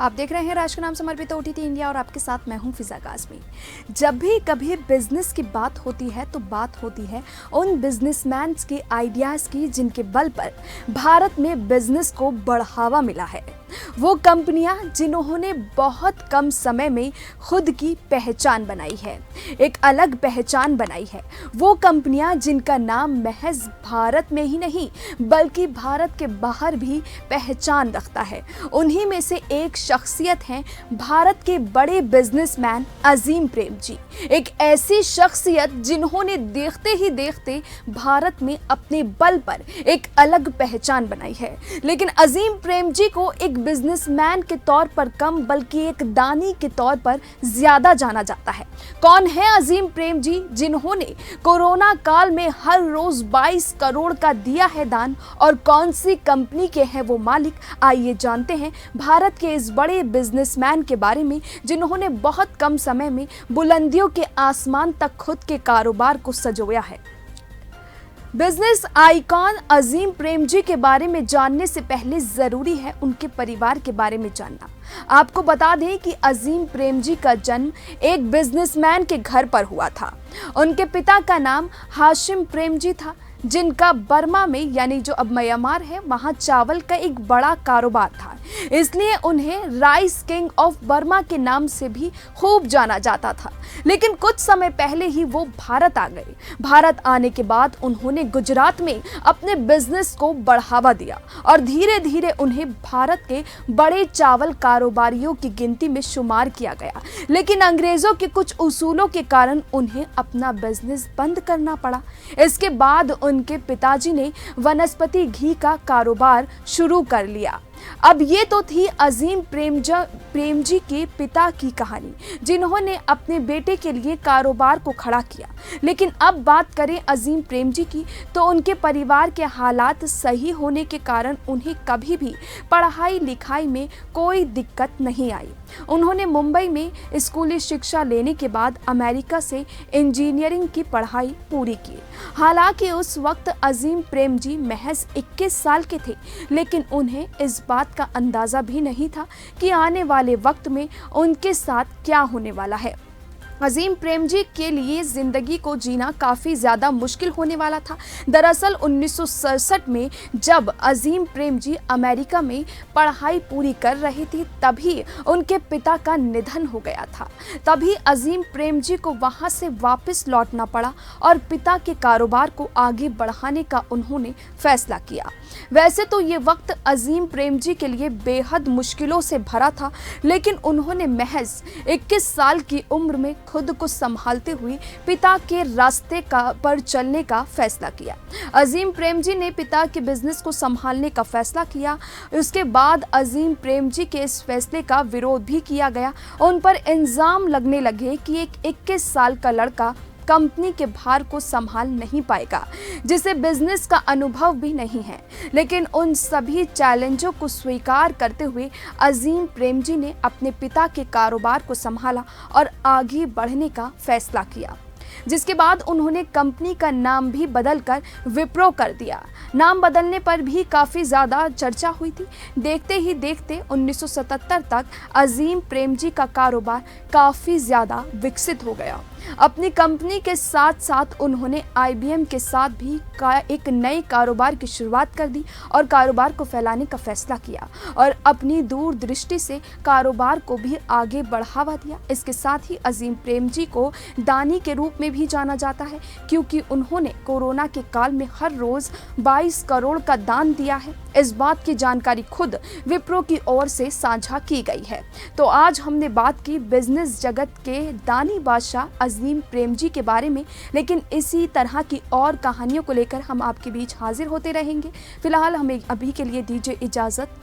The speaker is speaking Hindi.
आप देख रहे हैं राष्ट्र का नाम समर्पित ओटीटी इंडिया और आपके साथ मैं हूं फिजा काज़मी। जब भी कभी बिजनेस की बात होती है तो बात होती है उन बिजनेसमैन के आइडियाज़ की जिनके बल पर भारत में बिजनेस को बढ़ावा मिला है। वो कंपनियां जिन्होंने बहुत कम समय में खुद की पहचान बनाई है, एक अलग पहचान बनाई है। वो कंपनियां जिनका नाम महज भारत में ही नहीं बल्कि भारत के बाहर भी पहचान रखता है। उन्हीं में से एक शख्सियत हैं भारत के बड़े बिजनेसमैन अजीम प्रेमजी। एक ऐसी शख्सियत जिन्होंने देखते ही देखते भारत में अपने बल पर एक अलग पहचान बनाई है। लेकिन अजीम प्रेमजी को एक बिजनेसमैन के तौर पर कम बल्कि एक दानी के तौर पर ज्यादा जाना जाता है। कौन है अजीम प्रेमजी जिन्होंने कोरोना काल में हर रोज 22 करोड़ का दिया है दान, और कौन सी कंपनी के हैं वो मालिक? आइए जानते हैं भारत के इस बड़े बिजनेसमैन के बारे में जिन्होंने बहुत कम समय में बुलंदियों के आसमान तक खुद के कारोबार को सजोया है। बिजनेस आइकॉन अजीम प्रेमजी के बारे में जानने से पहले जरूरी है उनके परिवार के बारे में जानना। आपको बता दें कि अजीम प्रेमजी का जन्म एक बिजनेसमैन के घर पर हुआ था। उनके पिता का नाम हाशिम प्रेमजी था, जिनका बर्मा में यानी जो अब म्यांमार है वहां चावल का एक बड़ा कारोबार था। इसलिए उन्हें राइस किंग ऑफ बर्मा के नाम से भी खूब जाना जाता था। लेकिन कुछ समय पहले ही वो भारत आ गए। भारत आने के बाद उन्होंने गुजरात में अपने बिजनेस को बढ़ावा दिया और धीरे धीरे उन्हें भारत के बड़े चावल कारोबारियों की गिनती में शुमार किया गया। लेकिन अंग्रेजों के कुछ उसूलों के कारण उन्हें अपना बिजनेस बंद करना पड़ा। इसके बाद उनके पिताजी ने वनस्पति घी का कारोबार शुरू कर लिया। अब ये तो थी अजीम प्रेमजी के पिता की कहानी, जिन्होंने अपने बेटे के लिए कारोबार को खड़ा किया। लेकिन अब बात करें अजीम प्रेमजी की, तो उनके परिवार के हालात सही होने के कारण उन्हें कभी भी पढ़ाई लिखाई में कोई दिक्कत नहीं आई। उन्होंने मुंबई में स्कूली शिक्षा लेने के बाद अमेरिका से इंजीनियरिंग की पढ़ाई पूरी की। हालांकि उस वक्त अजीम प्रेमजी महज 21 साल के थे, लेकिन उन्हें इस बात का अंदाजा भी नहीं था कि आने वाले वक्त में उनके साथ क्या होने वाला है। अजीम प्रेमजी के लिए जिंदगी को जीना काफ़ी ज़्यादा मुश्किल होने वाला था। दरअसल 1967 में जब अजीम प्रेमजी अमेरिका में पढ़ाई पूरी कर रही थी, तभी उनके पिता का निधन हो गया था। तभी अजीम प्रेमजी को वहां से वापस लौटना पड़ा और पिता के कारोबार को आगे बढ़ाने का उन्होंने फैसला किया। वैसे तो ये वक्त अजीम प्रेमजी के लिए बेहद मुश्किलों से भरा था, लेकिन उन्होंने महज 21 साल की उम्र में खुद को संभालते हुए पिता के रास्ते पर चलने का फैसला किया। अजीम प्रेमजी ने पिता के बिजनेस को संभालने का फैसला किया। उसके बाद अजीम प्रेमजी के इस फैसले का विरोध भी किया गया। उन पर इल्जाम लगने लगे कि एक 21 साल का लड़का कंपनी के भार को संभाल नहीं पाएगा, जिसे बिजनेस का अनुभव भी नहीं है। लेकिन उन सभी चैलेंजों को स्वीकार करते हुए अजीम प्रेमजी ने अपने पिता के कारोबार को संभाला और आगे बढ़ने का फैसला किया, जिसके बाद उन्होंने कंपनी का नाम भी बदलकर विप्रो कर दिया। नाम बदलने पर भी काफ़ी ज़्यादा चर्चा हुई थी। देखते ही देखते 1977 तक अजीम प्रेमजी का कारोबार काफ़ी ज़्यादा विकसित हो गया। अपनी कंपनी के साथ साथ उन्होंने IBM के साथ भी एक नए कारोबार की शुरुआत कर दी और कारोबार को फैलाने का फैसला किया और अपनी दूरदृष्टि से कारोबार को भी आगे बढ़ावा दिया। इसके साथ ही अजीम प्रेमजी को दानी के रूप में भी जाना जाता है, क्योंकि उन्होंने कोरोना के काल में हर रोज 22 करोड़ का दान दिया है। इस बात की जानकारी खुद विप्रो की ओर से साझा की गई है। तो आज हमने बात की बिजनेस जगत के दानी बादशाह अजीम प्रेमजी के बारे में, लेकिन इसी तरह की और कहानियों को लेकर हम आपके बीच हाजिर होते रहेंगे। फिलहाल हमें अभी के लिए दीजिए इजाज़त।